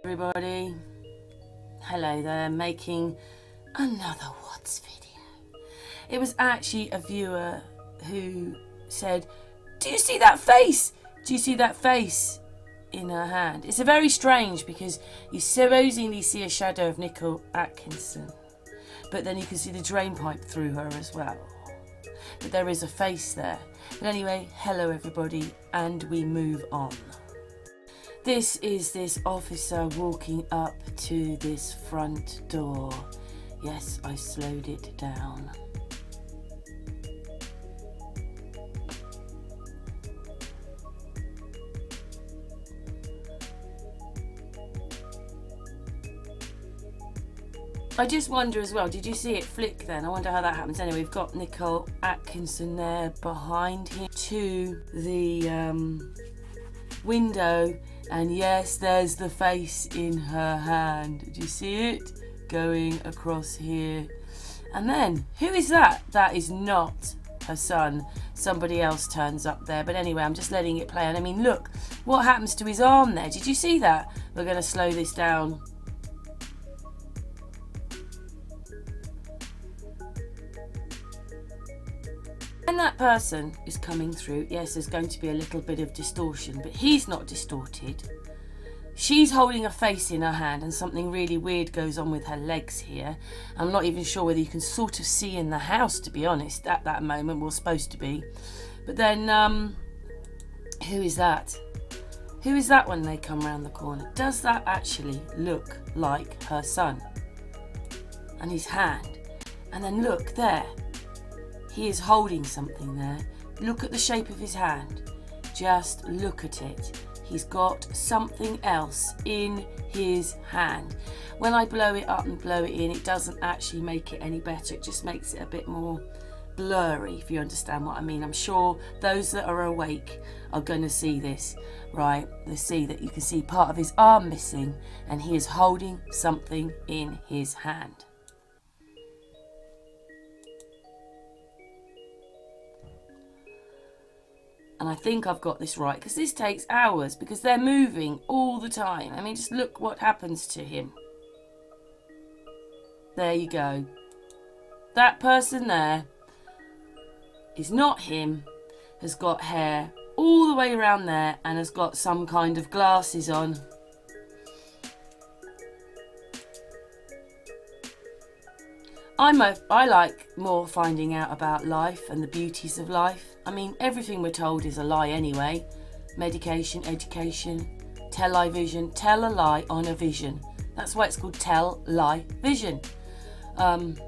Everybody, hello there, making another What's video. It was actually a viewer who said, do you see that face? Do you see that face in her hand? It's a very strange because you supposedly see a shadow of Nicolas Atkinson, but then you can see the drain pipe through her as well. But there is a face there. But anyway, hello everybody, and we move on. This is this officer walking up to this front door. Yes, I slowed it down. I just wonder as well, did you see it flick then? I wonder how that happens. Anyway, we've got Nicolas Atkinson there behind him to the window. And yes, there's the face in her hand. Do you see it? Going across here. And then, who is that? That is not her son. Somebody else turns up there. But anyway, I'm just letting it play. And I mean, look, what happens to his arm there? Did you see that? We're going to slow this down. When that person is coming through, yes, there's going to be a little bit of distortion, but he's not distorted. She's holding a face in her hand and something really weird goes on with her legs here. I'm not even sure whether you can sort of see in the house, to be honest, at that moment. We're supposed to be. But then, who is that? Who is that when they come round the corner? Does that actually look like her son? And his hand. And then look, there. He is holding something there. Look at the shape of his hand. Just look at it. He's got something else in his hand. When I blow it up and blow it in, it doesn't actually make it any better. It just makes it a bit more blurry, if you understand what I mean. I'm sure those that are awake are going to see this. Right, they see that you can see part of his arm missing and he is holding something in his hand. And I think I've got this right, because this takes hours, because they're moving all the time. I mean, just look what happens to him. There you go. That person there is not him, has got hair all the way around there, and has got some kind of glasses on. I like more finding out about life and the beauties of life. I mean, everything we're told is a lie anyway. Medication, education, television, tell a lie on a vision. That's why it's called tell-lie-vision. And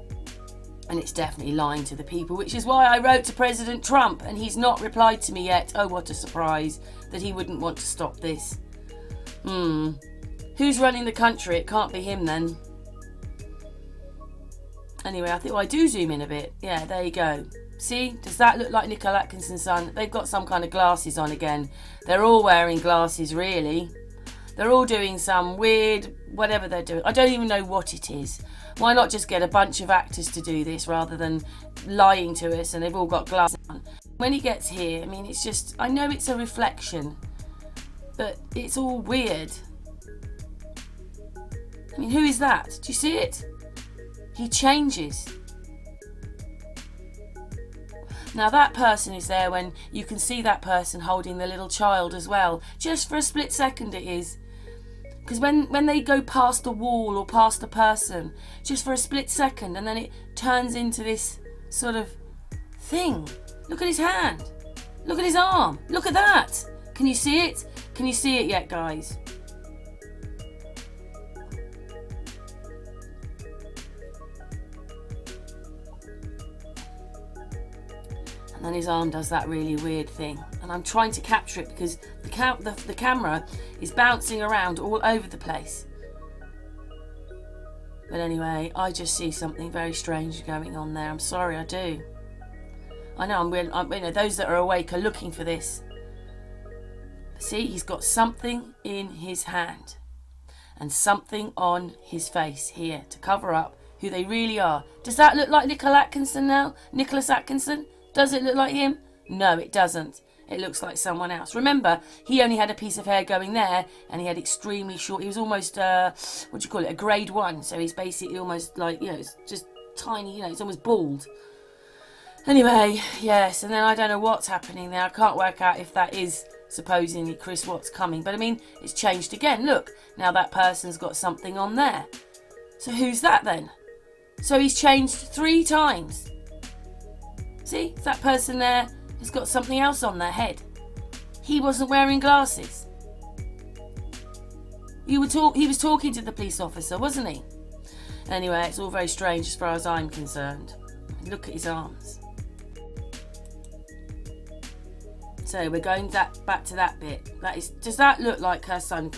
it's definitely lying to the people, which is why I wrote to President Trump and he's not replied to me yet. Oh, what a surprise that he wouldn't want to stop this. Who's running the country? It can't be him then. Anyway, I think I do zoom in a bit. Yeah, there you go. See, does that look like Nicolas Atkinson's son? They've got some kind of glasses on again. They're all wearing glasses, really. They're all doing some weird, whatever they're doing. I don't even know what it is. Why not just get a bunch of actors to do this rather than lying to us and they've all got glasses on? When he gets here, I mean, it's just, I know it's a reflection, but it's all weird. I mean, who is that? Do you see it? He changes. Now that person is there when you can see that person holding the little child as well. Just for a split second it is. Because when they go past the wall or past the person, just for a split second, and then it turns into this sort of thing. Look at his hand. Look at his arm. Look at that. Can you see it? Can you see it yet, guys? And then his arm does that really weird thing. And I'm trying to capture it because the camera is bouncing around all over the place. But anyway, I just see something very strange going on there. I'm sorry, I do. I know, you know, those that are awake are looking for this. See, he's got something in his hand. And something on his face here to cover up who they really are. Does that look like Nicolas Atkinson now? Nicolas Atkinson? Does it look like him? No, it doesn't. It looks like someone else. Remember, he only had a piece of hair going there, and he had extremely short. He was almost, what do you call it, a grade 1. So he's basically almost like, you know, it's just tiny, you know, it's almost bald. Anyway, yes, and then I don't know what's happening there. I can't work out if that is supposedly Chris Watts coming. But I mean, it's changed again. Look, now that person's got something on there. So who's that then? So he's changed 3 times. See, that person there has got something else on their head. He wasn't wearing glasses. He was talking to the police officer, wasn't he? Anyway, it's all very strange as far as I'm concerned. Look at his arms. So we're going back to that bit. Does that look like her son?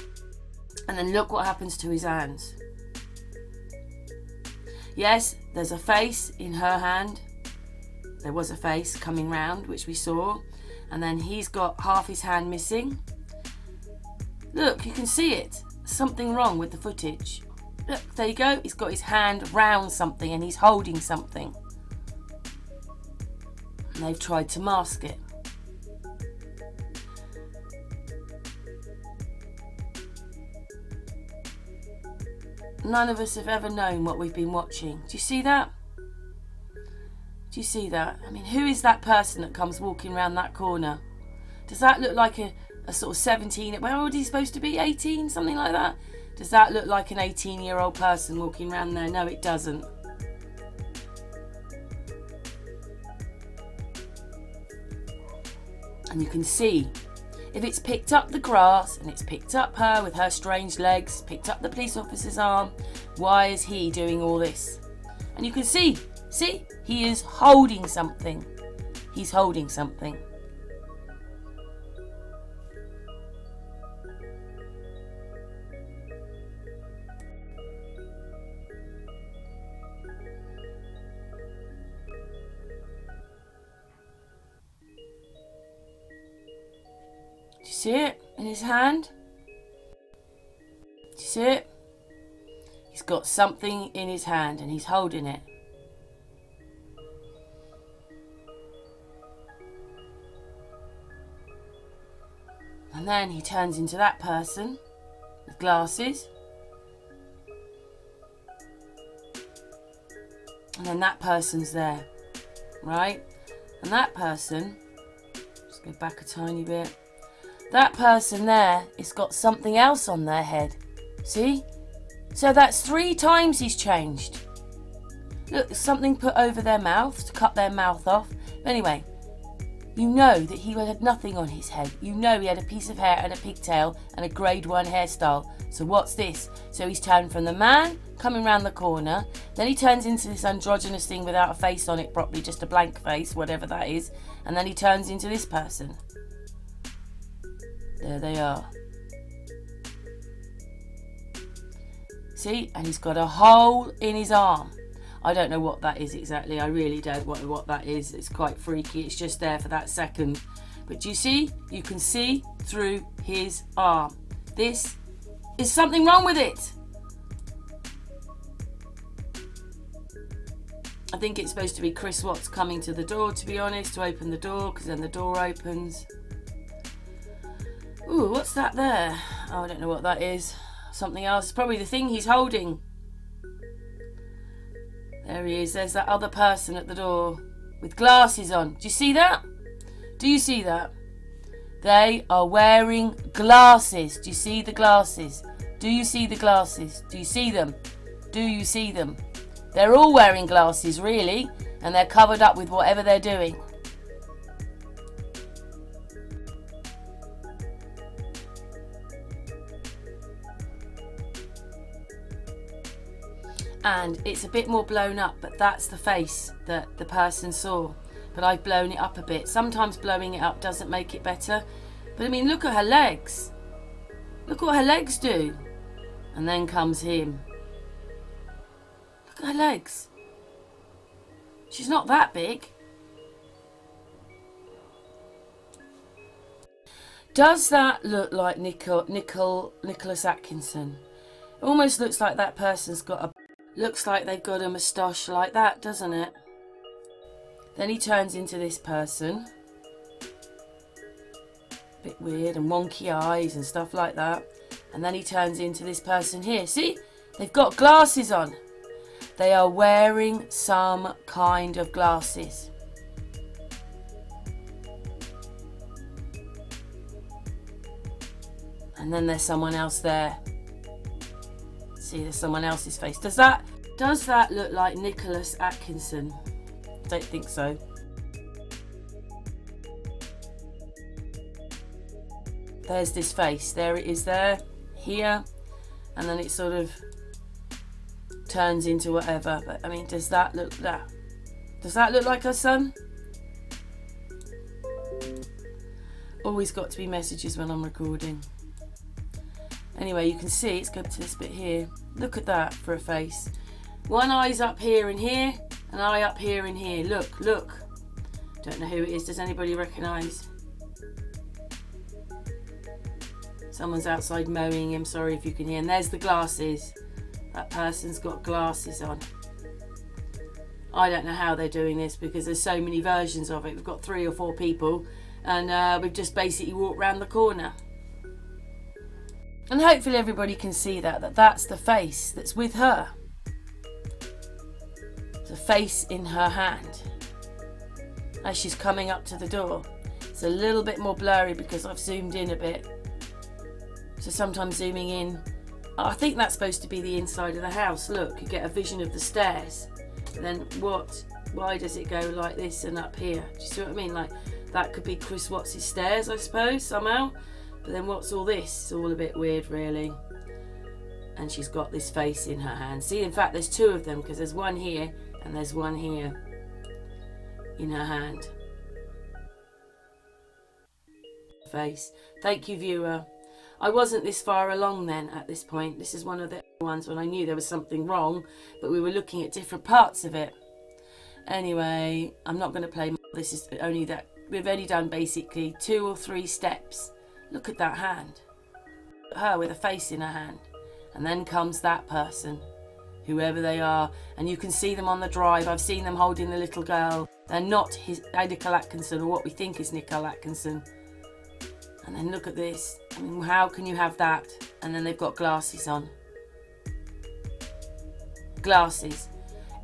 And then look what happens to his hands. Yes, there's a face in her hand. There was a face coming round, which we saw. And then he's got half his hand missing. Look, you can see it. Something wrong with the footage. Look, there you go. He's got his hand round something and he's holding something. And they've tried to mask it. None of us have ever known what we've been watching. Do you see that? Do you see that? I mean, who is that person that comes walking around that corner? Does that look like a sort of 17? Where old is he supposed to be? 18? Something like that? Does that look like an 18-year-old person walking around there? No, it doesn't. And you can see, if it's picked up the grass and it's picked up her with her strange legs, picked up the police officer's arm, why is he doing all this? And you can see, he is holding something. He's holding something. Do you see it in his hand? Do you see it? He's got something in his hand and he's holding it. And then he turns into that person with glasses. And then that person's there, right? And that person, let's go back a tiny bit. That person there has got something else on their head. See? So that's 3 times he's changed. Look, there's something put over their mouth to cut their mouth off. Anyway, you know that he had nothing on his head. You know he had a piece of hair and a pigtail and a grade 1 hairstyle. So what's this? So he's turned from the man coming round the corner. Then he turns into this androgynous thing without a face on it properly, just a blank face, whatever that is. And then he turns into this person. There they are. See? And he's got a hole in his arm. I don't know what that is exactly. I really don't know what that is. It's quite freaky. It's just there for that second. But do you see? You can see through his arm. This is something wrong with it. I think it's supposed to be Chris Watts coming to the door, to be honest, to open the door, because then the door opens. Ooh, what's that there? Oh, I don't know what that is. Something else. It's probably the thing he's holding. There he is. There's that other person at the door with glasses on. Do you see that? Do you see that? They are wearing glasses. Do you see the glasses? Do you see the glasses? Do you see them? Do you see them? They're all wearing glasses, really, and they're covered up with whatever they're doing. And it's a bit more blown up, but that's the face that the person saw. But I've blown it up a bit. Sometimes blowing it up doesn't make it better. But I mean, look at her legs. Look what her legs do. And then comes him. Look at her legs. She's not that big. Does that look like Nicholas Atkinson? It almost looks like that person's got a... Looks like they've got a moustache like that, doesn't it? Then he turns into this person. Bit weird, and wonky eyes and stuff like that. And then he turns into this person here. See? They've got glasses on. They are wearing some kind of glasses. And then there's someone else there. See, there's someone else's face. Does that look like Nicolas Atkinson? I don't think so. There's this face. There it is there. Here. And then it sort of turns into whatever. But, I mean, does that look like her son? Always got to be messages when I'm recording. Anyway, you can see, it's good to this bit here. Look at that for a face. One eye's up here and here, an eye up here and here. Look. Don't know who it is. Does anybody recognise? Someone's outside mowing him. Sorry if you can hear. And there's the glasses. That person's got glasses on. I don't know how they're doing this because there's so many versions of it. We've got 3 or 4 people and we've just basically walked round the corner. And hopefully everybody can see that's the face that's with her. The face in her hand as she's coming up to the door. It's a little bit more blurry because I've zoomed in a bit. So sometimes zooming in, I think that's supposed to be the inside of the house. Look, you get a vision of the stairs. And then why does it go like this and up here? Do you see what I mean? Like, that could be Chris Watts' stairs, I suppose, somehow. But then what's all this? It's all a bit weird, really. And she's got this face in her hand. See, in fact, there's 2 of them because there's one here and there's one here in her hand. Face. Thank you, viewer. I wasn't this far along then at this point. This is one of the ones when I knew there was something wrong, but we were looking at different parts of it. Anyway, I'm not going to play. This is only that we've only done basically 2 or 3 steps. Look at that hand. Her with a face in her hand. And then comes that person, whoever they are. And you can see them on the drive. I've seen them holding the little girl. They're not Nicolas Atkinson or what we think is Nicolas Atkinson. And then look at this. I mean, how can you have that? And then they've got glasses on. Glasses.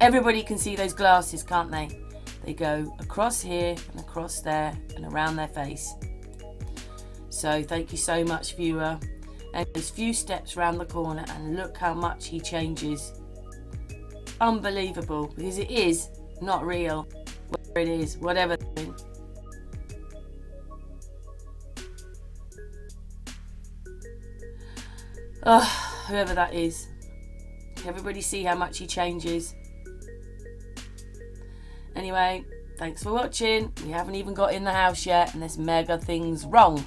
Everybody can see those glasses, can't they? They go across here and across there and around their face. So thank you so much, viewer. And there's few steps round the corner and look how much he changes. Unbelievable, because it is not real. Whatever it is, whatever. Oh, whoever that is. Everybody see how much he changes. Anyway, thanks for watching. We haven't even got in the house yet and there's mega things wrong.